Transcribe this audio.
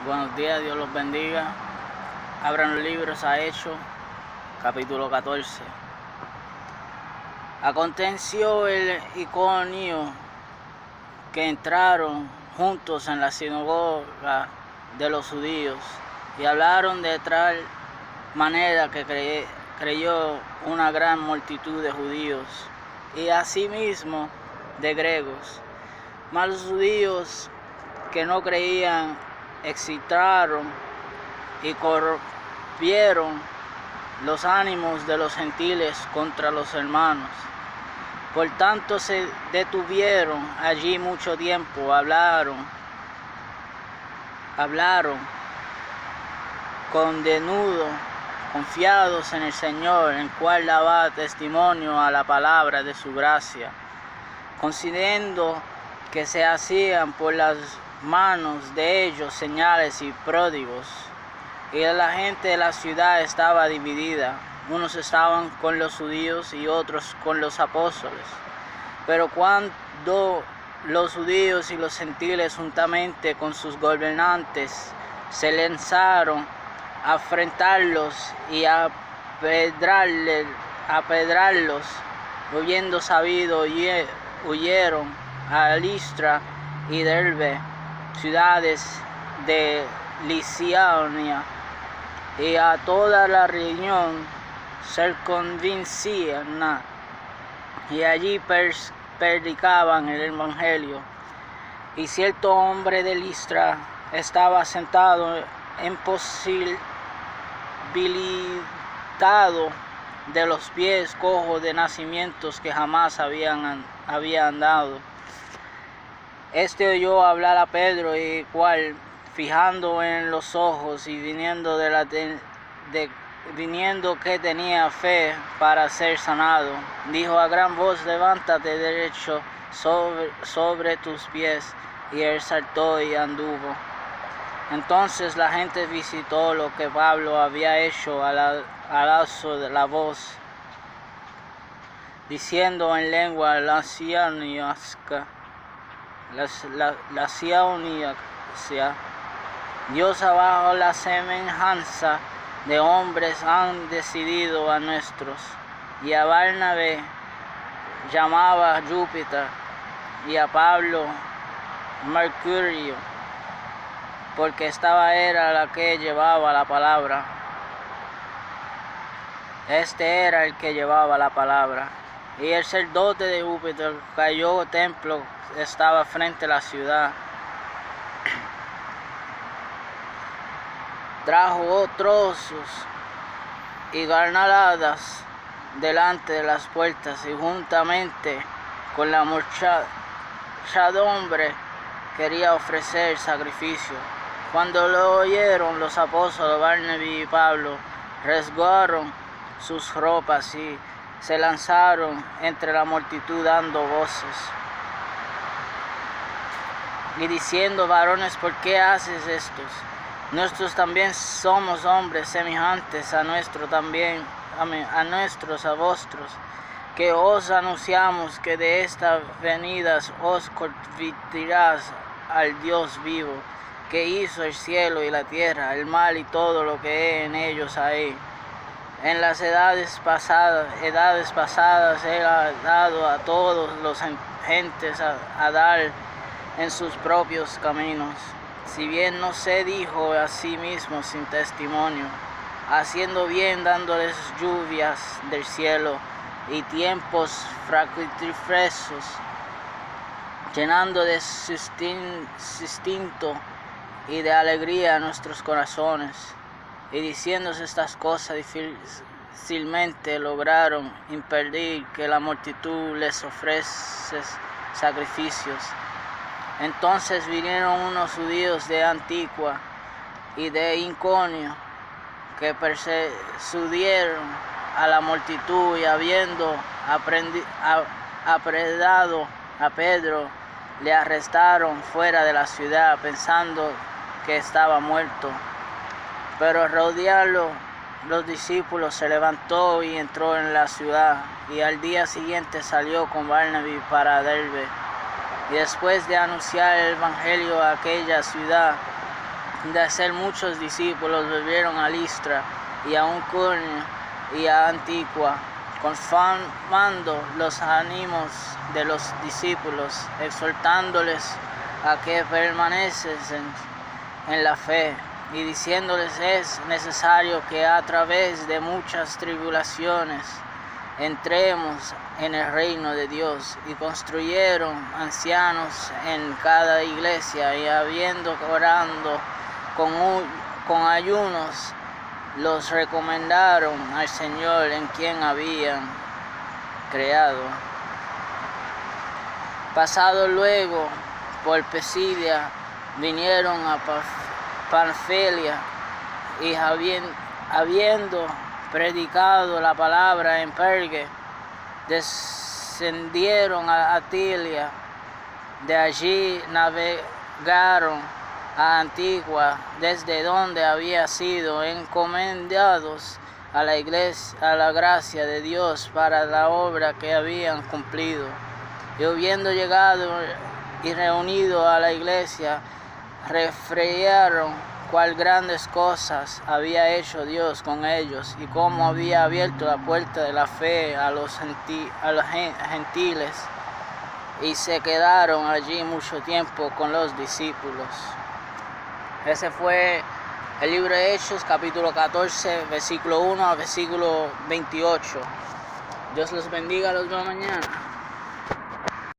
Buenos días, Dios los bendiga. Abran los libros a Hechos, capítulo 14. Aconteció el Iconio que entraron juntos en la sinagoga de los judíos y hablaron de tal manera que creyó una gran multitud de judíos y asimismo de griegos. Mas los judíos que no creían excitaron y corrompieron los ánimos de los gentiles contra los hermanos. Por tanto se detuvieron allí mucho tiempo, hablaron con denudo, confiados en el Señor, el cual daba testimonio a la palabra de su gracia, considerando que se hacían por las manos de ellos señales y pródigos. Y la gente de la ciudad estaba dividida. Unos estaban con los judíos y otros con los apóstoles. Pero cuando los judíos y los gentiles juntamente con sus gobernantes se lanzaron a afrentarlos y a apedrarlos, habiendo sabido, huyeron a Listra y Derbe, ciudades de Licaonia, y a toda la región circunvecina, y allí predicaban el evangelio. Y cierto hombre de Listra estaba sentado imposibilitado de los pies, cojo de nacimientos, que jamás había andado. Este oyó hablar a Pedro, y cual, fijando en los ojos y viniendo que tenía fe para ser sanado, dijo a gran voz: levántate derecho sobre tus pies. Y él saltó y anduvo. Entonces la gente visitó lo que Pablo había hecho al alzo de la voz, diciendo en lengua lacianica: Dios abajo la semejanza de hombres han decidido a nuestros. Y a Barnabé llamaba Júpiter, y a Pablo Mercurio, porque esta era la que llevaba la palabra. Este era el que llevaba la palabra. Y el sacerdote de Júpiter cayó templo, estaba frente a la ciudad. Trajo trozos y garnaladas delante de las puertas, y juntamente con la muchedumbre quería ofrecer sacrificio. Cuando lo oyeron los apóstoles, Barnabé y Pablo rasgaron sus ropas y se lanzaron entre la multitud dando voces y diciendo: varones, ¿por qué haces esto? Nosotros también somos hombres semejantes a nuestros a vosotros, que os anunciamos que de estas venidas os convertirás al Dios vivo, que hizo el cielo y la tierra, el mar y todo lo que en ellos hay. En las edades pasadas Él ha dado a todos los gentes a dar en sus propios caminos, si bien no se dijo a sí mismo sin testimonio, haciendo bien, dándoles lluvias del cielo y tiempos fructíferos, llenando de sustento y de alegría nuestros corazones. Y diciéndose estas cosas, difícilmente lograron impedir que la multitud les ofreciese sacrificios. Entonces vinieron unos judíos de Antigua y de Iconio, que persuadieron a la multitud, y habiendo apredado a Pedro, le arrestaron fuera de la ciudad, pensando que estaba muerto. Pero al rodearlo, los discípulos, se levantó y entró en la ciudad, y al día siguiente salió con Barnabé para Derbe. Y después de anunciar el evangelio a aquella ciudad, de hacer muchos discípulos, volvieron a Listra y a Iconio y a Antigua, confirmando los ánimos de los discípulos, exhortándoles a que permaneciesen en la fe, y diciéndoles: es necesario que a través de muchas tribulaciones entremos en el reino de Dios. Y construyeron ancianos en cada iglesia, y habiendo orando con ayunos, los recomendaron al Señor en quien habían creado. Pasado luego por Pisidia, vinieron a Panfilia, y habiendo predicado la palabra en Perge, descendieron a Atilia. De allí navegaron a Antigua, desde donde había sido encomendados a la iglesia, a la gracia de Dios para la obra que habían cumplido. Y habiendo llegado y reunido a la iglesia, refrearon cuál grandes cosas había hecho Dios con ellos, y cómo había abierto la puerta de la fe a los gentiles, y se quedaron allí mucho tiempo con los discípulos. Ese fue el libro de Hechos, capítulo 14, versículo 1 al versículo 28. Dios los bendiga, los veo mañana.